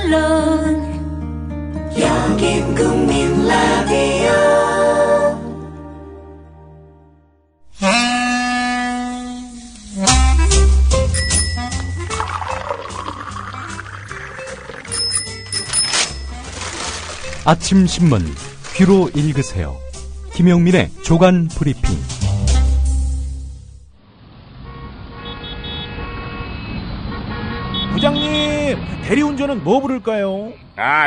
물론 여긴 국민 라디오. 아침 신문 귀로 읽으세요. 김용민의 조간 브리핑. 부장님, 대리운전은 뭐 부를까요?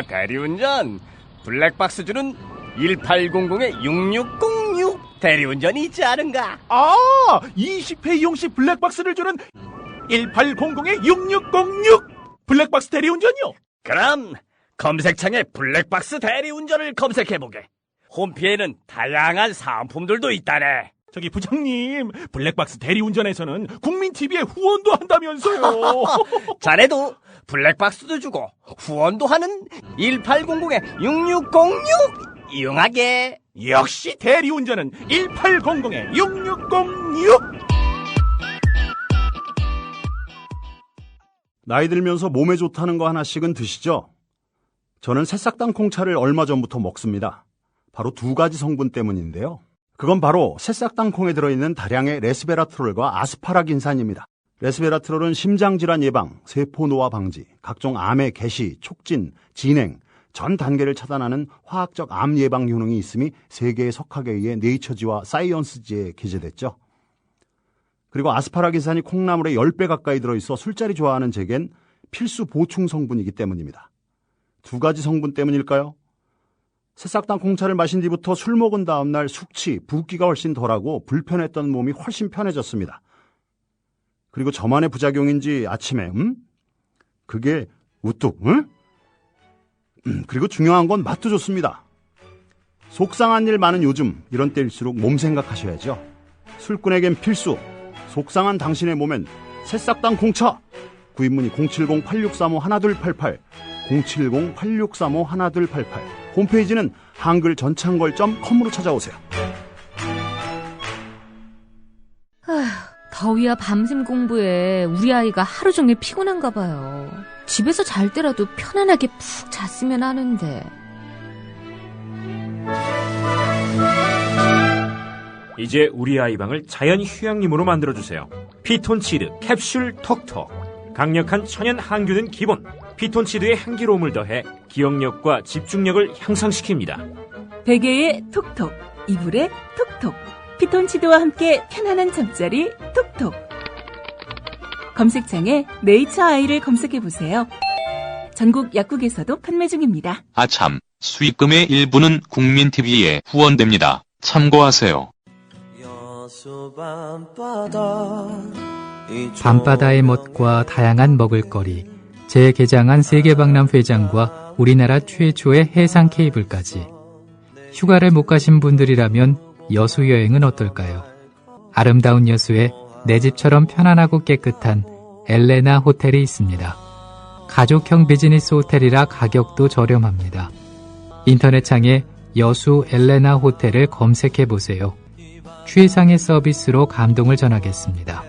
대리운전 블랙박스 주는 1800-6606 대리운전이 있지 않은가? 20회 이용시 블랙박스를 주는 1800-6606 블랙박스 대리운전이요? 그럼 검색창에 블랙박스 대리운전을 검색해보게. 홈피에는 다양한 상품들도 있다네. 저기 부장님, 블랙박스 대리운전에서는 국민TV에 후원도 한다면서요. 자네도 블랙박스도 주고 후원도 하는 1800-6606 이용하게. 역시 대리운전은 1800-6606. 나이 들면서 몸에 좋다는 거 하나씩은 드시죠? 저는 새싹당 콩차를 얼마 전부터 먹습니다. 바로 두 가지 성분 때문인데요. 그건 바로 새싹당 콩에 들어있는 다량의 레스베라트롤과 아스파라긴산입니다. 레스베라트롤은 심장질환 예방, 세포 노화 방지, 각종 암의 개시, 촉진, 진행, 전 단계를 차단하는 화학적 암 예방 효능이 있음이 세계의 석학에 의해 네이처지와 사이언스지에 게재됐죠. 그리고 아스파라긴산이 콩나물의 10배 가까이 들어있어 술자리 좋아하는 제겐 필수 보충 성분이기 때문입니다. 두 가지 성분 때문일까요? 새싹당 콩차를 마신 뒤부터 술 먹은 다음날 숙취, 붓기가 훨씬 덜하고 불편했던 몸이 훨씬 편해졌습니다. 그리고 저만의 부작용인지 아침에 그게 우뚝 그리고 중요한 건 맛도 좋습니다. 속상한 일 많은 요즘, 이런 때일수록 몸 생각하셔야죠. 술꾼에겐 필수, 속상한 당신의 몸엔 새싹당 콩차. 구입문의 070-8635-1288 070-8635-1288. 홈페이지는 한글전창걸.com으로 찾아오세요. 더위와 밤샘 공부에 우리 아이가 하루 종일 피곤한가 봐요. 집에서 잘 때라도 편안하게 푹 잤으면 하는데. 이제 우리 아이 방을 자연 휴양림으로 만들어주세요. 피톤치드 캡슐 톡톡. 강력한 천연 항균은 기본. 피톤치드의 향기로움을 더해 기억력과 집중력을 향상시킵니다. 베개에 톡톡, 이불에 톡톡. 피톤치드와 함께 편안한 잠자리 톡톡. 검색창에 네이처 아이를 검색해보세요. 전국 약국에서도 판매 중입니다. 아참, 수익금의 일부는 국민TV에 후원됩니다. 참고하세요. 밤바다의 멋과 다양한 먹을거리, 재개장한 세계박람회장과 우리나라 최초의 해상 케이블까지. 휴가를 못 가신 분들이라면 여수 여행은 어떨까요? 아름다운 여수에 내 집처럼 편안하고 깨끗한 엘레나 호텔이 있습니다. 가족형 비즈니스 호텔이라 가격도 저렴합니다. 인터넷창에 여수 엘레나 호텔을 검색해보세요. 최상의 서비스로 감동을 전하겠습니다.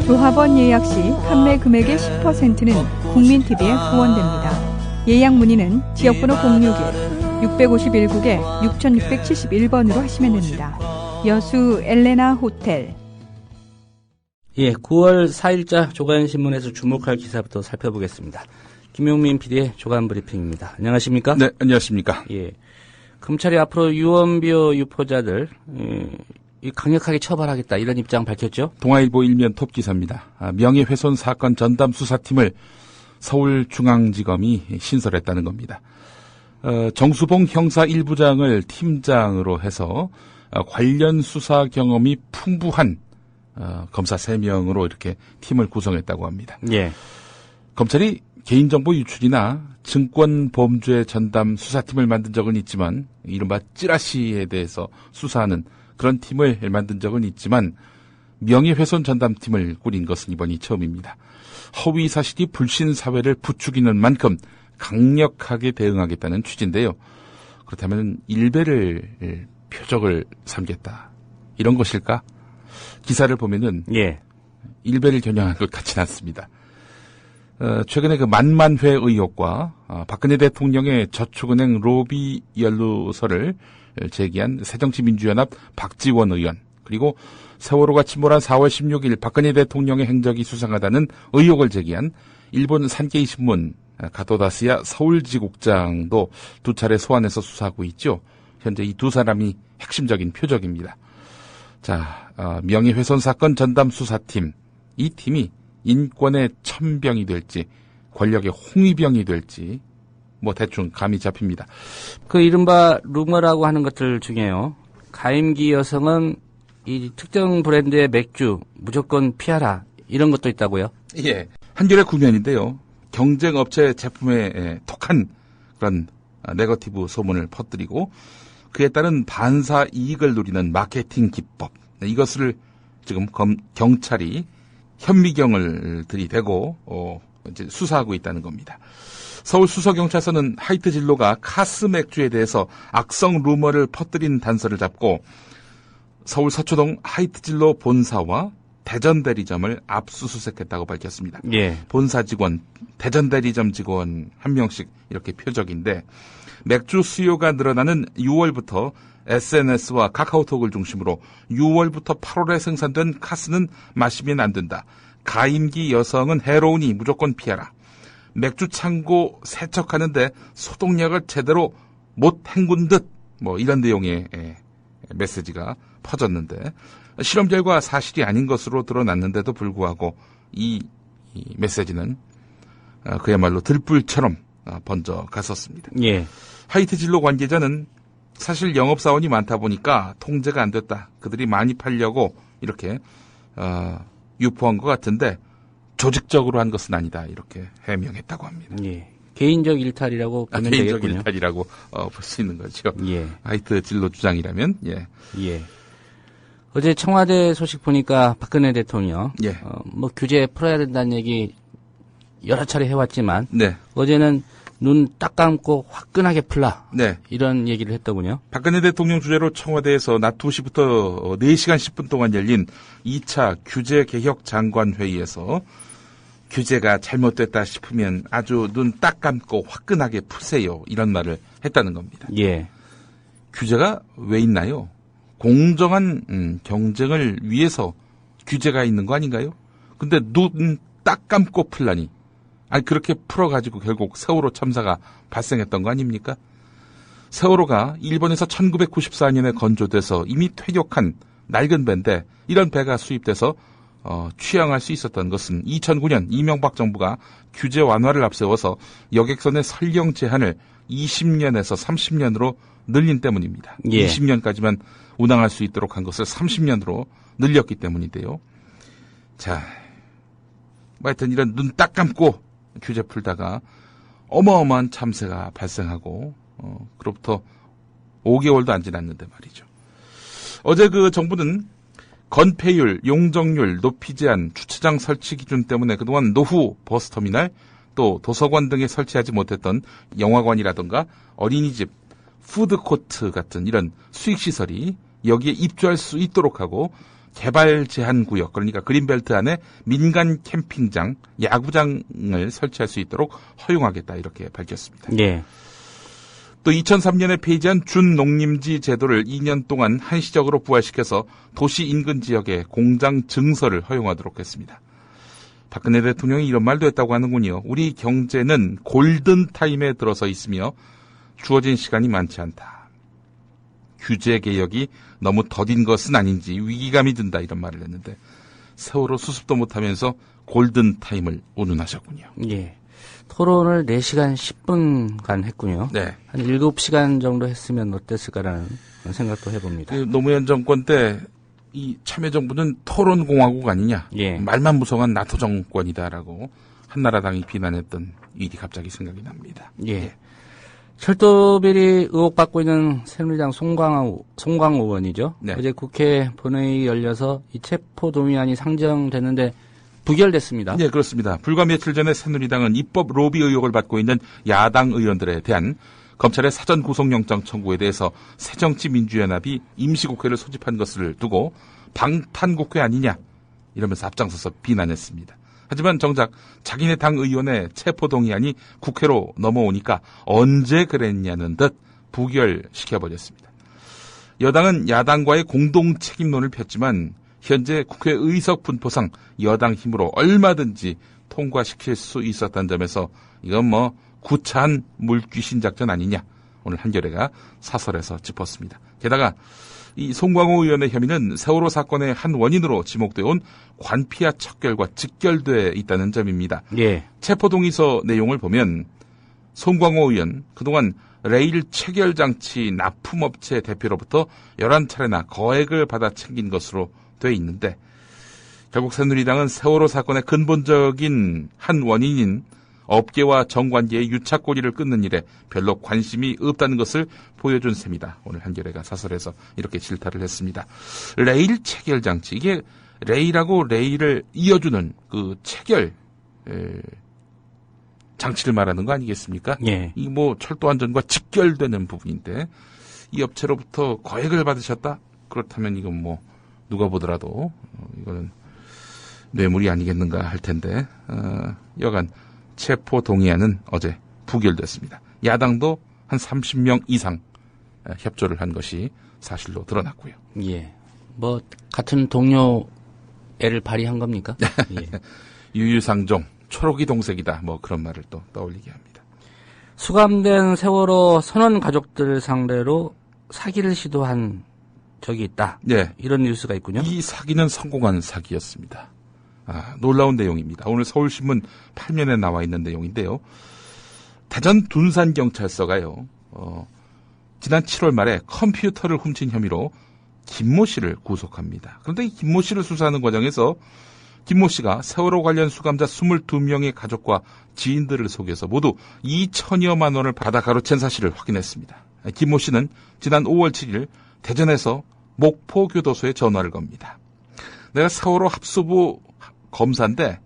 조합원 예약 시 판매 금액의 10%는 국민TV에 후원됩니다. 예약 문의는 지역번호 061-651국에 6671번으로 하시면 됩니다. 여수 엘레나 호텔. 9월 4일자 조간신문에서 주목할 기사부터 살펴보겠습니다. 김용민 PD의 조간 브리핑입니다. 안녕하십니까? 네, 안녕하십니까? 검찰이 앞으로 유언비어 유포자들 강력하게 처벌하겠다, 이런 입장 밝혔죠? 동아일보 일면 톱 기사입니다. 명예훼손 사건 전담 수사팀을 서울중앙지검이 신설했다는 겁니다. 정수봉 형사 1부장을 팀장으로 해서 관련 수사 경험이 풍부한 검사 3명으로 이렇게 팀을 구성했다고 합니다. 검찰이 개인정보 유출이나 증권범죄 전담 수사팀을 만든 적은 있지만, 이른바 찌라시에 대해서 수사하는 그런 팀을 만든 적은 있지만, 명예훼손 전담팀을 꾸린 것은 이번이 처음입니다. 허위사실이 불신사회를 부추기는 만큼 강력하게 대응하겠다는 취지인데요. 그렇다면 일배를 표적을 삼겠다, 이런 것일까? 기사를 보면은 일배를 겨냥한 것 같지는 않습니다. 최근에 그 만만회 의혹과 박근혜 대통령의 저축은행 로비 연루설을 제기한 새정치민주연합 박지원 의원, 그리고 세월호가 침몰한 4월 16일 박근혜 대통령의 행적이 수상하다는 의혹을 제기한 일본 산케이 신문 가토다스야 서울지국장도 두 차례 소환해서 수사하고 있죠. 현재 이 두 사람이 핵심적인 표적입니다. 자, 명예훼손 사건 전담 수사팀, 이 팀이 인권의 천병이 될지 권력의 홍위병이 될지 뭐 대충 감이 잡힙니다. 그 이른바 루머라고 하는 것들 중에요. 가임기 여성은 이 특정 브랜드의 맥주 무조건 피하라 이런 것도 있다고요? 예, 한겨레 구면인데요. 경쟁업체 제품에 독한 그런 네거티브 소문을 퍼뜨리고 그에 따른 반사 이익을 누리는 마케팅 기법, 이것을 지금 경찰이 현미경을 들이대고 이제 수사하고 있다는 겁니다. 서울 수서경찰서는 하이트 진로가 카스 맥주에 대해서 악성 루머를 퍼뜨린 단서를 잡고 서울 서초동 하이트 진로 본사와 대전 대리점을 압수수색했다고 밝혔습니다. 예. 본사 직원, 대전 대리점 직원 한 명씩 이렇게 표적인데 맥주 수요가 늘어나는 6월부터 SNS와 카카오톡을 중심으로 6월부터 8월에 생산된 카스는 마시면 안 된다. 가임기 여성은 해로우니 무조건 피하라. 맥주 창고 세척하는데 소독약을 제대로 못 헹군 듯 뭐 이런 내용의 메시지가 퍼졌는데 실험 결과 사실이 아닌 것으로 드러났는데도 불구하고 이 메시지는 그야말로 들불처럼 번져 갔었습니다. 예. 하이트 진로 관계자는 사실 영업사원이 많다 보니까 통제가 안 됐다. 그들이 많이 팔려고 이렇게 유포한 것 같은데 조직적으로 한 것은 아니다. 이렇게 해명했다고 합니다. 예. 개인적 일탈이라고 보면 개인적 되겠군요. 일탈이라고 볼 수 있는 거죠. 예. 하이트 진로 주장이라면 예. 예. 어제 청와대 소식 보니까 박근혜 대통령 예. 뭐 규제 풀어야 된다는 얘기 여러 차례 해왔지만 네. 어제는 눈 딱 감고 화끈하게 풀라. 네. 이런 얘기를 했더군요. 박근혜 대통령 주재로 청와대에서 낮 2시부터 4시간 10분 동안 열린 2차 규제 개혁 장관 회의에서 규제가 잘못됐다 싶으면 아주 눈 딱 감고 화끈하게 푸세요. 이런 말을 했다는 겁니다. 예. 규제가 왜 있나요? 공정한 경쟁을 위해서 규제가 있는 거 아닌가요? 근데 눈 딱 감고 풀라니. 아니 그렇게 풀어가지고 결국 세월호 참사가 발생했던 거 아닙니까? 세월호가 일본에서 1994년에 건조돼서 이미 퇴역한 낡은 배인데 이런 배가 수입돼서 취항할 수 있었던 것은 2009년 이명박 정부가 규제 완화를 앞세워서 여객선의 설령 제한을 20년에서 30년으로 늘린 때문입니다. 예. 20년까지만 운항할 수 있도록 한 것을 30년으로 늘렸기 때문인데요. 자, 하여튼 이런 눈 딱 감고 규제 풀다가 어마어마한 참새가 발생하고 그로부터 5개월도 안 지났는데 말이죠. 어제 그 정부는 건폐율, 용적률, 높이 제한, 주차장 설치 기준 때문에 그동안 노후 버스터미널, 또 도서관 등에 설치하지 못했던 영화관이라든가 어린이집, 푸드코트 같은 이런 수익시설이 여기에 입주할 수 있도록 하고 개발 제한 구역, 그러니까 그린벨트 안에 민간 캠핑장, 야구장을 설치할 수 있도록 허용하겠다 이렇게 밝혔습니다. 예. 또 2003년에 폐지한 준농림지 제도를 2년 동안 한시적으로 부활시켜서 도시 인근 지역에 공장 증설을 허용하도록 했습니다. 박근혜 대통령이 이런 말도 했다고 하는군요. 우리 경제는 골든타임에 들어서 있으며 주어진 시간이 많지 않다. 규제 개혁이 너무 더딘 것은 아닌지 위기감이 든다 이런 말을 했는데 세월호 수습도 못하면서 골든타임을 운운하셨군요. 예. 토론을 4시간 10분간 했군요. 네. 한 7시간 정도 했으면 어땠을까라는 생각도 해봅니다. 그 노무현 정권 때 이 참여정부는 토론공화국 아니냐. 예. 말만 무성한 나토 정권이다라고 한나라당이 비난했던 일이 갑자기 생각이 납니다. 예. 철도비리 의혹받고 있는 새누리당 송광호 의원이죠. 네. 어제 국회 본회의 열려서 이 체포동의안이 상정됐는데 부결됐습니다. 네, 그렇습니다. 불과 며칠 전에 새누리당은 입법 로비 의혹을 받고 있는 야당 의원들에 대한 검찰의 사전 구속영장 청구에 대해서 새정치민주연합이 임시국회를 소집한 것을 두고 방탄국회 아니냐 이러면서 앞장서서 비난했습니다. 하지만 정작 자기네 당 의원의 체포동의안이 국회로 넘어오니까 언제 그랬냐는 듯 부결시켜버렸습니다. 여당은 야당과의 공동 책임론을 폈지만 현재 국회 의석 분포상 여당 힘으로 얼마든지 통과시킬 수 있었다는 점에서 이건 뭐 구차한 물귀신 작전 아니냐, 오늘 한겨레가 사설에서 짚었습니다. 게다가 이 송광호 의원의 혐의는 세월호 사건의 한 원인으로 지목되어 온 관피아 척결과 직결돼 있다는 점입니다. 예. 체포동의서 내용을 보면 송광호 의원 그동안 레일 체결 장치 납품업체 대표로부터 11차례나 거액을 받아 챙긴 것으로 돼 있는데, 결국 새누리당은 세월호 사건의 근본적인 한 원인인 업계와 정관계의 유착고리를 끊는 일에 별로 관심이 없다는 것을 보여준 셈이다. 오늘 한겨레가 사설에서 이렇게 질타를 했습니다. 레일 체결 장치, 이게 레일하고 레일을 이어주는 그 체결 장치를 말하는 거 아니겠습니까? 예. 이 뭐 철도 안전과 직결되는 부분인데 이 업체로부터 거액을 받으셨다? 그렇다면 이건 뭐 누가 보더라도 이거는 뇌물이 아니겠는가 할 텐데 여간 체포 동의안은 어제 부결됐습니다. 야당도 한 30명 이상 협조를 한 것이 사실로 드러났고요. 예. 뭐 같은 동료애를 발휘한 겁니까? 예. 유유상종, 초록이 동색이다. 뭐 그런 말을 또 떠올리게 합니다. 수감된 세월호 선원 가족들 상대로 사기를 시도한 적이 있다. 네. 이런 뉴스가 있군요. 이 사기는 성공한 사기였습니다. 놀라운 내용입니다. 오늘 서울신문 8면에 나와 있는 내용인데요. 대전 둔산경찰서가요, 지난 7월 말에 컴퓨터를 훔친 혐의로 김모 씨를 구속합니다. 그런데 이 김모 씨를 수사하는 과정에서 김모 씨가 세월호 관련 수감자 22명의 가족과 지인들을 속여서 모두 2천여만 원을 받아 가로챈 사실을 확인했습니다. 김모 씨는 지난 5월 7일 대전에서 목포교도소에 전화를 겁니다. 내가 세월호 합수부 검사인데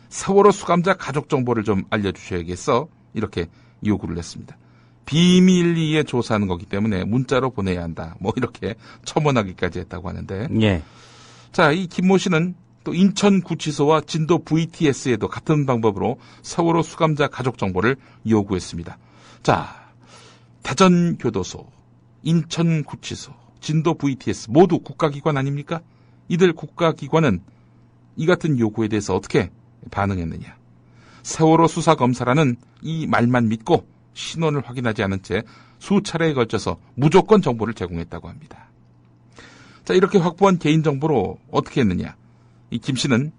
세월호 수감자 가족 정보를 좀 알려주셔야겠어, 이렇게 요구를 했습니다. 비밀리에 조사하는 거기 때문에 문자로 보내야 한다, 뭐 이렇게 첨언하기까지 했다고 하는데, 예. 자, 이 김모 씨는 또 인천구치소와 진도 VTS에도 같은 방법으로 세월호 수감자 가족 정보를 요구했습니다. 자, 대전교도소, 인천구치소, 진도 VTS 모두 국가기관 아닙니까? 이들 국가기관은 이 같은 요구에 대해서 어떻게 반응했느냐? 세월호 수사검사라는 이 말만 믿고 신원을 확인하지 않은 채 수차례에 걸쳐서 무조건 정보를 제공했다고 합니다. 자, 이렇게 확보한 개인정보로 어떻게 했느냐? 이 김 씨는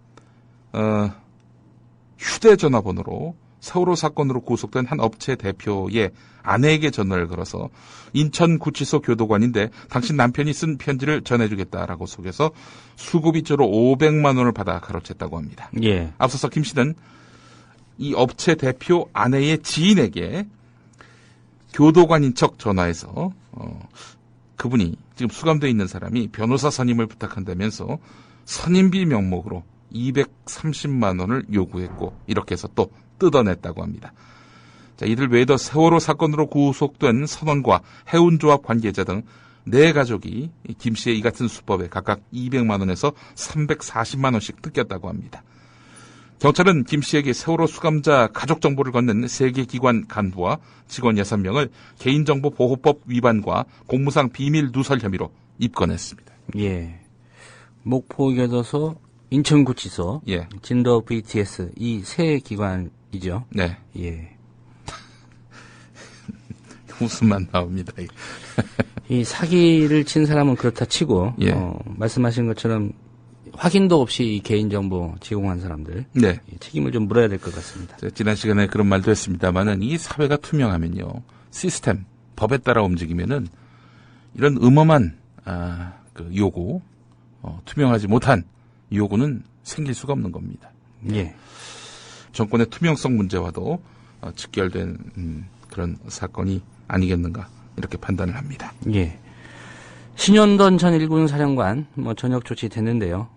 휴대전화번호로 세월호 사건으로 구속된 한 업체 대표의 아내에게 전화를 걸어서 인천구치소 교도관인데 당신 남편이 쓴 편지를 전해주겠다라고 속여서 수고비조로 500만 원을 받아 가로챘다고 합니다. 예. 앞서서 김 씨는 이 업체 대표 아내의 지인에게 교도관인 척 전화해서 그분이 지금 수감되어 있는 사람이 변호사 선임을 부탁한다면서 선임비 명목으로 230만 원을 요구했고, 이렇게 해서 또 뜯어냈다고 합니다. 자, 이들 외에도 세월호 사건으로 구속된 선원과 해운조합 관계자 등 4가족이 김 씨의 이 같은 수법에 각각 200만 원에서 340만 원씩 뜯겼다고 합니다. 경찰은 김 씨에게 세월호 수감자 가족 정보를 건넨 3개 기관 간부와 직원 6명을 개인정보보호법 위반과 공무상 비밀 누설 혐의로 입건했습니다. 예. 목포교도소, 인천구치소, 예. 진도 VTS 이 3기관이죠. 네. 예. 웃음만 나옵니다. 이 사기를 친 사람은 그렇다 치고, 예. 말씀하신 것처럼 확인도 없이 이 개인정보 제공한 사람들, 네. 책임을 좀 물어야 될 것 같습니다. 지난 시간에 그런 말도 했습니다만은 이 사회가 투명하면요, 시스템, 법에 따라 움직이면은 이런 음험한 그 요구, 투명하지 못한 요구는 생길 수가 없는 겁니다. 예. 정권의 투명성 문제와도 직결된 그런 사건이 아니겠는가, 이렇게 판단을 합니다. 예. 신현돈 전 1군 사령관 전역 조치됐는데요.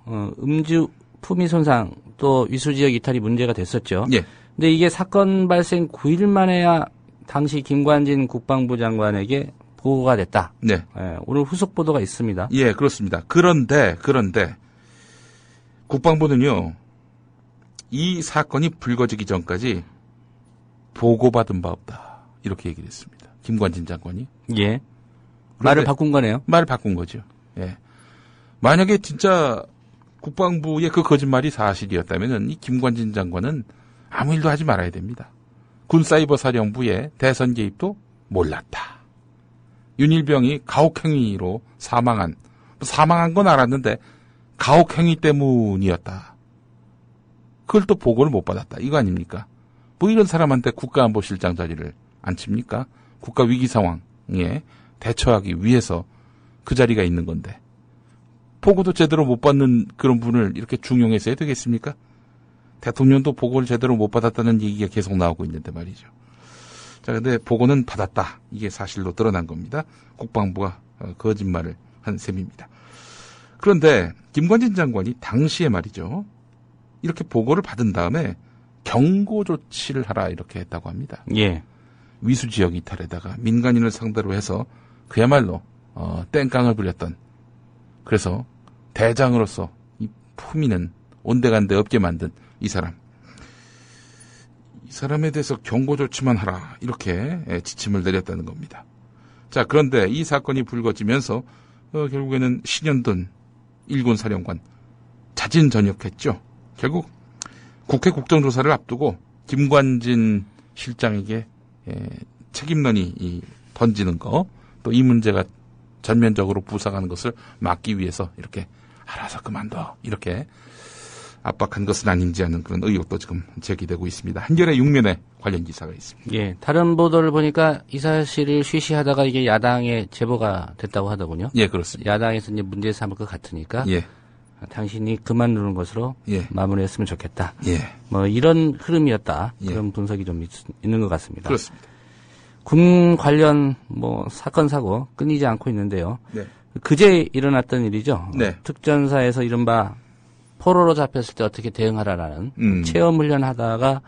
음주 품위 손상 또 위수 지역 이탈이 문제가 됐었죠. 예. 근데 이게 사건 발생 9일 만에야 당시 김관진 국방부 장관에게 보고가 됐다. 네. 예, 오늘 후속 보도가 있습니다. 예, 그렇습니다. 그런데 국방부는요, 이 사건이 불거지기 전까지 보고받은 바 없다. 이렇게 얘기를 했습니다. 김관진 장관이. 예. 말을 바꾼 거네요. 말을 바꾼 거죠. 예. 만약에 진짜 국방부의 그 거짓말이 사실이었다면 이 김관진 장관은 아무 일도 하지 말아야 됩니다. 군사이버사령부의 대선 개입도 몰랐다. 윤일병이 가혹행위로 사망한 건 알았는데 가혹행위 때문이었다. 그걸 또 보고를 못 받았다. 이거 아닙니까? 뭐 이런 사람한테 국가안보실장 자리를 안 칩니까? 국가 위기 상황에 대처하기 위해서 그 자리가 있는 건데 보고도 제대로 못 받는 그런 분을 이렇게 중용해서 해야 되겠습니까? 대통령도 보고를 제대로 못 받았다는 얘기가 계속 나오고 있는데 말이죠. 자, 근데 보고는 받았다. 이게 사실로 드러난 겁니다. 국방부가 거짓말을 한 셈입니다. 그런데 김관진 장관이 당시에 말이죠. 이렇게 보고를 받은 다음에 경고 조치를 하라 이렇게 했다고 합니다. 예. 위수 지역 이탈에다가 민간인을 상대로 해서 그야말로 땡깡을 부렸던, 그래서 대장으로서 이 품위는 온데간데 없게 만든 이 사람에 대해서 경고 조치만 하라 이렇게 지침을 내렸다는 겁니다. 자, 그런데 이 사건이 불거지면서 결국에는 신현돈 일군 사령관 자진전역했죠. 결국 국회 국정조사를 앞두고 김관진 실장에게 책임론이 던지는 거, 또 이 문제가 전면적으로 부상하는 것을 막기 위해서 이렇게 알아서 그만둬 이렇게 압박한 것은 아닌지 하는 그런 의혹도 지금 제기되고 있습니다. 한겨레 6면에 관련 기사가 있습니다. 예, 다른 보도를 보니까 이 사실을 쉬쉬하다가 이게 야당에 제보가 됐다고 하더군요. 예, 그렇습니다. 야당에서 이제 문제 삼을 것 같으니까. 예. 당신이 그만두는 것으로 예. 마무리했으면 좋겠다. 예. 뭐 이런 흐름이었다. 예. 그런 분석이 좀 있는 것 같습니다. 그렇습니다. 군 관련 뭐 사건 사고 끊이지 않고 있는데요. 네. 그제 일어났던 일이죠. 네. 특전사에서 이른바 포로로 잡혔을 때 어떻게 대응하라라는 체험 훈련하다가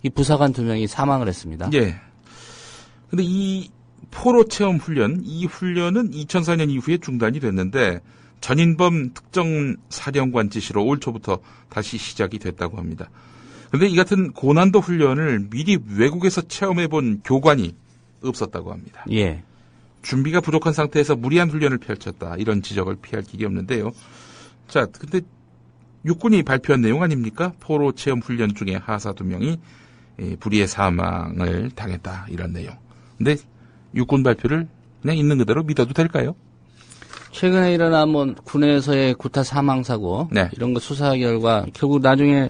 이 부사관 2명이 사망을 했습니다. 예. 근데 이 포로 체험 훈련, 이 훈련은 2004년 이후에 중단이 됐는데 전인범 특정사령관 지시로 올 초부터 다시 시작이 됐다고 합니다. 그런데 이 같은 고난도 훈련을 미리 외국에서 체험해본 교관이 없었다고 합니다. 예. 준비가 부족한 상태에서 무리한 훈련을 펼쳤다. 이런 지적을 피할 길이 없는데요. 자, 근데 육군이 발표한 내용 아닙니까? 포로 체험 훈련 중에 하사 2명이 불의의 사망을 당했다. 이런 내용. 근데 육군 발표를 그냥 있는 그대로 믿어도 될까요? 최근에 일어난 뭐 군에서의 구타 사망 사고 네. 이런 거 수사 결과 결국 나중에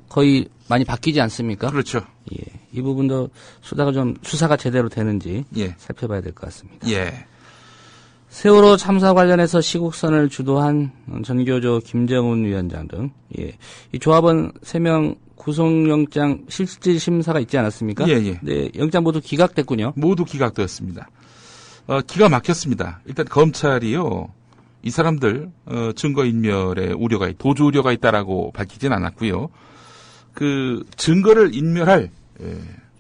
거의 많이 바뀌지 않습니까? 그렇죠. 예. 이 부분도 수사가 제대로 되는지 예. 살펴봐야 될 것 같습니다. 예. 세월호 참사 관련해서 시국선을 주도한 전교조 김정은 위원장 등, 예. 이 조합원 3명 구속영장 실질 심사가 있지 않았습니까? 예, 예. 네, 영장 모두 기각됐군요. 모두 기각되었습니다. 기가 막혔습니다. 일단 검찰이요, 이 사람들 증거인멸에 도주 우려가 있다라고 밝히진 않았고요. 그 증거를 인멸할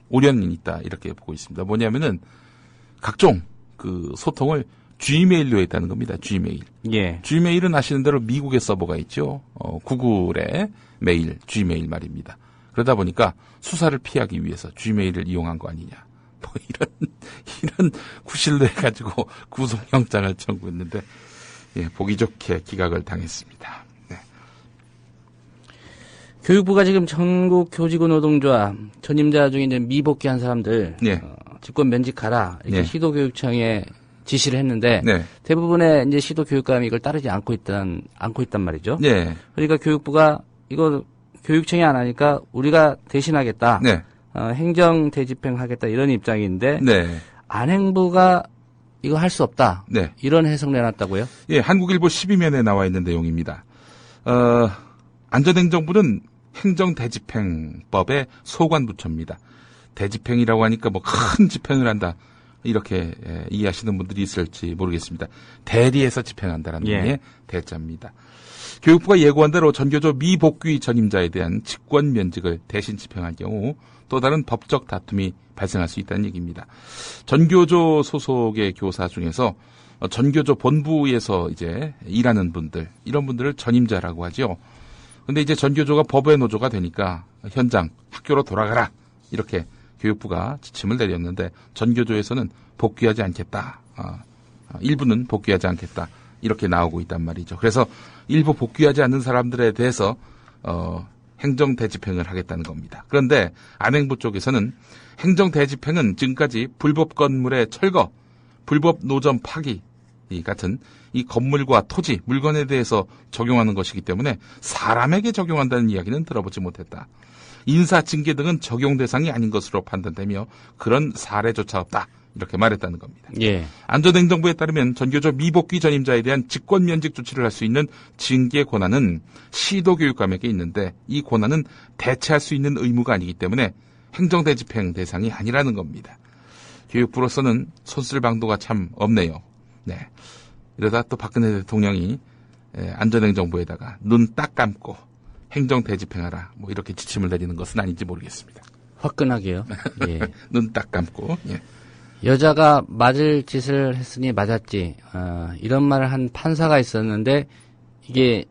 우려는 있다 이렇게 보고 있습니다. 뭐냐면은 각종 그 소통을 Gmail로 했다는 겁니다. Gmail. 예. Gmail은 아시는 대로 미국의 서버가 있죠. 구글의 메일, Gmail 말입니다. 그러다 보니까 수사를 피하기 위해서 Gmail을 이용한 거 아니냐. 뭐 이런 구실로 해가지고 구속영장을 청구했는데, 예, 보기 좋게 기각을 당했습니다. 네. 교육부가 지금 전국 교직원 노동조합 전임자 중에 이제 미복귀한 사람들 예. 직권 면직하라 이렇게 예. 시도교육청에 지시를 했는데 네. 대부분의 이제 시도교육감이 이걸 따르지 않고 있단 말이죠. 네. 그러니까 교육부가 이거 교육청이 안 하니까 우리가 대신하겠다. 네. 행정 대집행하겠다 이런 입장인데 네. 안행부가 이거 할 수 없다. 네. 이런 해석 내놨다고요? 예, 한국일보 12면에 나와 있는 내용입니다. 안전행정부는 행정대집행법의 소관부처입니다. 대집행이라고 하니까 뭐 큰 집행을 한다. 이렇게 이해하시는 분들이 있을지 모르겠습니다. 대리해서 집행한다라는 예. 의미의 대자입니다. 교육부가 예고한 대로 전교조 미복귀 전임자에 대한 직권 면직을 대신 집행할 경우 또 다른 법적 다툼이 발생할 수 있다는 얘기입니다. 전교조 소속의 교사 중에서 전교조 본부에서 이제 일하는 분들, 이런 분들을 전임자라고 하죠. 근데 이제 전교조가 법의 노조가 되니까 현장, 학교로 돌아가라. 이렇게 교육부가 지침을 내렸는데 전교조에서는 복귀하지 않겠다. 일부는 복귀하지 않겠다. 이렇게 나오고 있단 말이죠. 그래서 일부 복귀하지 않는 사람들에 대해서 행정 대집행을 하겠다는 겁니다. 그런데 안행부 쪽에서는 행정 대집행은 지금까지 불법 건물의 철거, 불법 노점 파기 같은 이 건물과 토지, 물건에 대해서 적용하는 것이기 때문에 사람에게 적용한다는 이야기는 들어보지 못했다. 인사, 징계 등은 적용 대상이 아닌 것으로 판단되며 그런 사례조차 없다. 이렇게 말했다는 겁니다. 예. 안전행정부에 따르면 전교조 미복귀 전임자에 대한 직권면직 조치를 할 수 있는 징계 권한은 시도교육감에게 있는데 이 권한은 대체할 수 있는 의무가 아니기 때문에 행정대집행 대상이 아니라는 겁니다. 교육부로서는 손쓸 방도가 참 없네요. 네. 이러다 또 박근혜 대통령이 안전행정부에다가 눈 딱 감고 행정대집행하라 뭐 이렇게 지침을 내리는 것은 아닌지 모르겠습니다. 화끈하게요. 예. 눈 딱 감고. 예. 여자가 맞을 짓을 했으니 맞았지. 이런 말을 한 판사가 있었는데 이게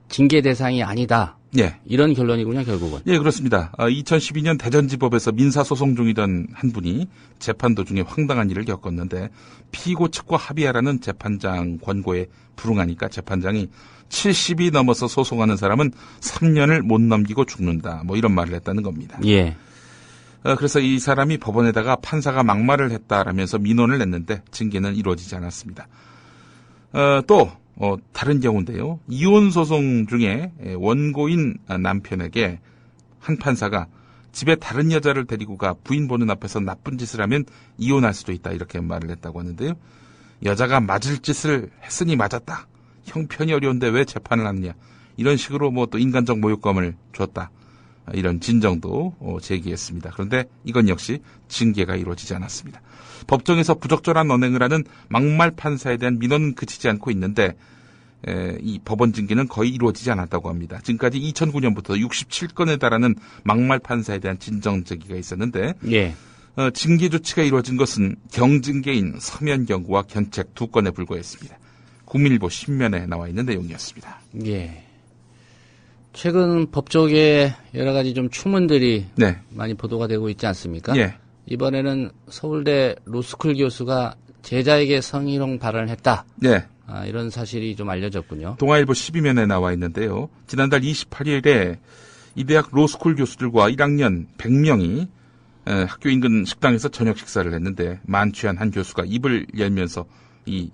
징계 대상이 아니다. 예. 이런 결론이군요, 결국은. 예, 그렇습니다. 2012년 대전지법에서 민사소송 중이던 한 분이 재판 도중에 황당한 일을 겪었는데 피고 측과 합의하라는 재판장 권고에 불응하니까 재판장이 70이 넘어서 소송하는 사람은 3년을 못 넘기고 죽는다. 뭐 이런 말을 했다는 겁니다. 예. 그래서 이 사람이 법원에다가 판사가 막말을 했다라면서 민원을 냈는데 징계는 이루어지지 않았습니다. 또 다른 경우인데요. 이혼 소송 중에 원고인 남편에게 한 판사가 집에 다른 여자를 데리고 가 부인 보는 앞에서 나쁜 짓을 하면 이혼할 수도 있다 이렇게 말을 했다고 하는데요. 여자가 맞을 짓을 했으니 맞았다. 형편이 어려운데 왜 재판을 하느냐. 이런 식으로 뭐 또 인간적 모욕감을 줬다. 이런 진정도 제기했습니다. 그런데 이건 역시 징계가 이루어지지 않았습니다. 법정에서 부적절한 언행을 하는 막말 판사에 대한 민원은 그치지 않고 있는데 이 법원 징계는 거의 이루어지지 않았다고 합니다. 지금까지 2009년부터 67건에 달하는 막말 판사에 대한 진정 제기가 있었는데 예. 징계 조치가 이루어진 것은 경징계인 서면 경고와 견책 2건에 불과했습니다. 국민일보 신면에 나와 있는 내용이었습니다. 예. 최근 법조계에 여러 가지 좀 추문들이 네. 많이 보도가 되고 있지 않습니까? 예. 이번에는 서울대 로스쿨 교수가 제자에게 성희롱 발언을 했다. 네. 이런 사실이 좀 알려졌군요. 동아일보 12면에 나와 있는데요. 지난달 28일에 이 대학 로스쿨 교수들과 1학년 100명이 학교 인근 식당에서 저녁 식사를 했는데 만취한 한 교수가 입을 열면서 이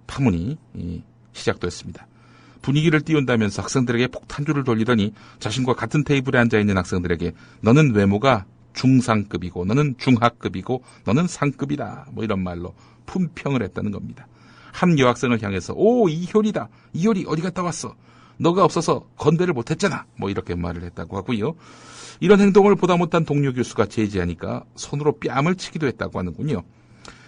파문이 시작됐습니다. 분위기를 띄운다면서 학생들에게 폭탄주를 돌리더니 자신과 같은 테이블에 앉아있는 학생들에게 너는 외모가 중상급이고 너는 중하급이고 너는 상급이다. 뭐 이런 말로 품평을 했다는 겁니다. 한 여학생을 향해서 오 이효리다. 이효리 어디 갔다 왔어. 너가 없어서 건배를 못했잖아. 뭐 이렇게 말을 했다고 하고요. 이런 행동을 보다 못한 동료 교수가 제지하니까 손으로 뺨을 치기도 했다고 하는군요.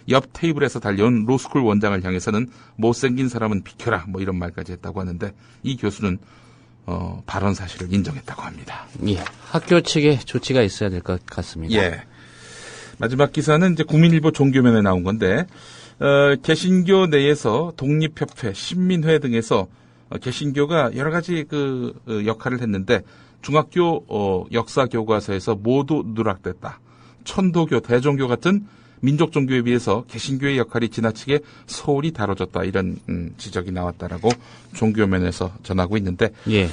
옆 테이블에서 달려온 로스쿨 원장을 향해서는 못생긴 사람은 비켜라 뭐 이런 말까지 했다고 하는데 이 교수는 발언 사실을 인정했다고 합니다. 예, 학교 측에 조치가 있어야 될 것 같습니다. 예. 마지막 기사는 이제 국민일보 종교면에 나온 건데 개신교 내에서 독립협회, 신민회 등에서 개신교가 여러 가지 그 역할을 했는데 중학교 역사 교과서에서 모두 누락됐다. 천도교, 대종교 같은 민족 종교에 비해서 개신교의 역할이 지나치게 소홀히 다뤄졌다 이런 지적이 나왔다라고 종교면에서 전하고 있는데 예.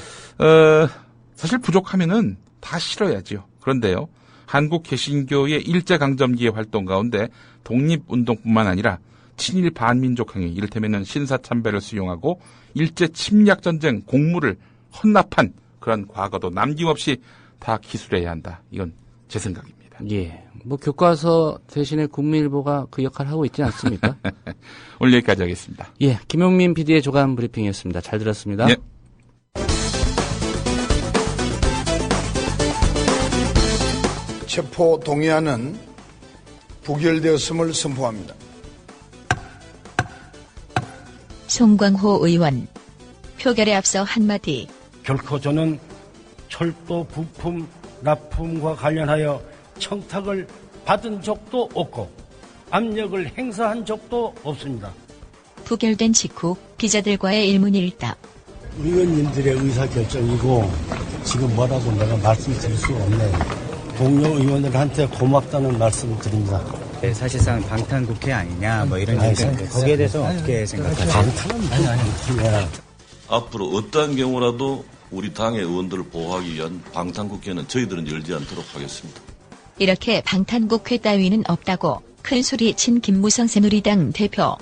사실 부족하면은 다 실어야죠. 그런데요. 한국 개신교의 일제강점기의 활동 가운데 독립운동뿐만 아니라 친일 반민족 행위, 이를테면 신사참배를 수용하고 일제 침략전쟁 공무를 헌납한 그런 과거도 남김없이 다 기술해야 한다. 이건 제 생각입니다. 예. 뭐 교과서 대신에 국민일보가 그 역할을 하고 있지 않습니까? 오늘 여기까지 하겠습니다. 예. 김용민 PD의 조간 브리핑이었습니다. 잘 들었습니다. 예. 체포 동의안은 부결되었음을 선포합니다. 송광호 의원, 표결에 앞서 한마디. 결코 저는 철도 부품 납품과 관련하여 청탁을 받은 적도 없고 압력을 행사한 적도 없습니다. 부결된 직후 기자들과의 일문일답. 의원님들의 의사결정이고 지금 뭐라고 내가 말씀드릴 수가 없네요. 동료 의원들한테 고맙다는 말씀을 드립니다. 네, 사실상 방탄국회 아니냐 뭐 이런 얘기인데 거기에 대해서 어떻게 생각하세요? 방탄은 아니. 앞으로 어떠한 경우라도 우리 당의 의원들을 보호하기 위한 방탄국회는 저희들은 열지 않도록 하겠습니다. 이렇게 방탄국회 따위는 없다고 큰 소리 친 김무성 새누리당 대표.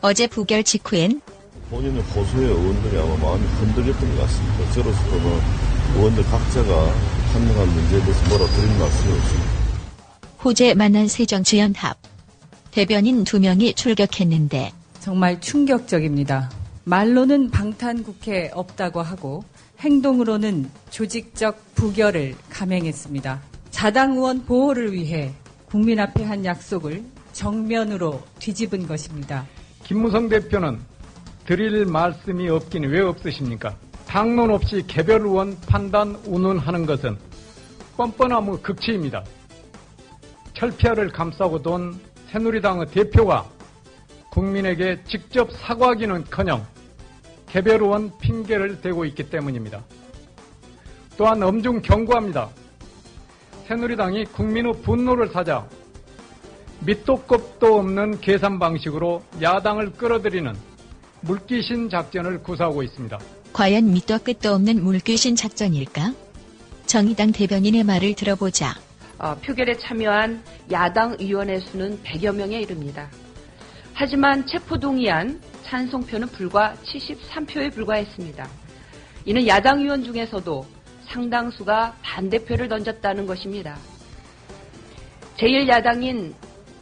어제 부결 직후엔 본인의 호소의 의원들이 아마 마음이 흔들렸던 것 같습니다. 저로서는 의원들 각자가 판명한 문제에 대해서 뭐라 드릴 말씀이 없습니다. 호재 만난 새정치연합. 대변인 2명이 출격했는데 정말 충격적입니다. 말로는 방탄국회 없다고 하고 행동으로는 조직적 부결을 감행했습니다. 자당 의원 보호를 위해 국민 앞에 한 약속을 정면으로 뒤집은 것입니다. 김무성 대표는 드릴 말씀이 없긴 왜 없으십니까? 당론 없이 개별 의원 판단 운운하는 것은 뻔뻔함의 극치입니다. 철폐를 감싸고 돈 새누리당의 대표가 국민에게 직접 사과하기는커녕 개별 의원 핑계를 대고 있기 때문입니다. 또한 엄중 경고합니다. 새누리당이 국민의 분노를 사자 밑도 끝도 없는 계산 방식으로 야당을 끌어들이는 물귀신 작전을 구사하고 있습니다. 과연 밑도 끝도 없는 물귀신 작전일까? 정의당 대변인의 말을 들어보자. 표결에 참여한 야당 의원의 수는 100여 명에 이릅니다. 하지만 체포동의안 찬성표는 불과 73표에 불과했습니다. 이는 야당 의원 중에서도 상당수가 반대표를 던졌다는 것입니다. 제1야당인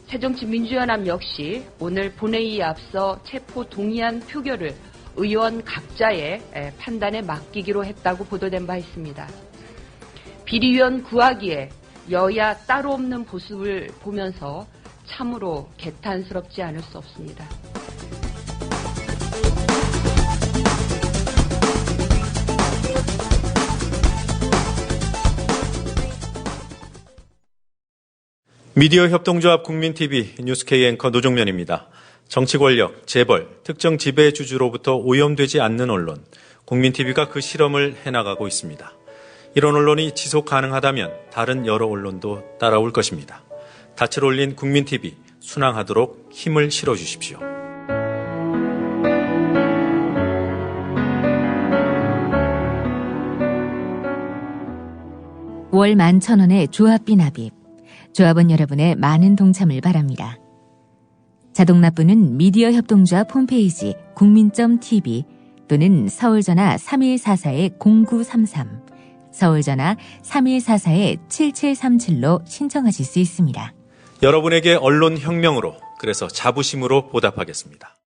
새정치민주연합 역시 오늘 본회의에 앞서 체포동의안 표결을 의원 각자의 판단에 맡기기로 했다고 보도된 바 있습니다. 비리위원 구하기에 여야 따로 없는 모습을 보면서 참으로 개탄스럽지 않을 수 없습니다. 미디어 협동조합 국민TV 뉴스K 앵커 노종면입니다. 정치 권력, 재벌, 특정 지배주주로부터 오염되지 않는 언론, 국민TV가 그 실험을 해나가고 있습니다. 이런 언론이 지속 가능하다면 다른 여러 언론도 따라올 것입니다. 닻을 올린 국민TV, 순항하도록 힘을 실어주십시오. 월 11,000원의 조합비 납입. 조합원 여러분의 많은 동참을 바랍니다. 자동납부는 미디어 협동조합 홈페이지 국민.tv 또는 서울전화 3144-0933, 서울전화 3144-7737로 신청하실 수 있습니다. 여러분에게 언론혁명으로, 그래서 자부심으로 보답하겠습니다.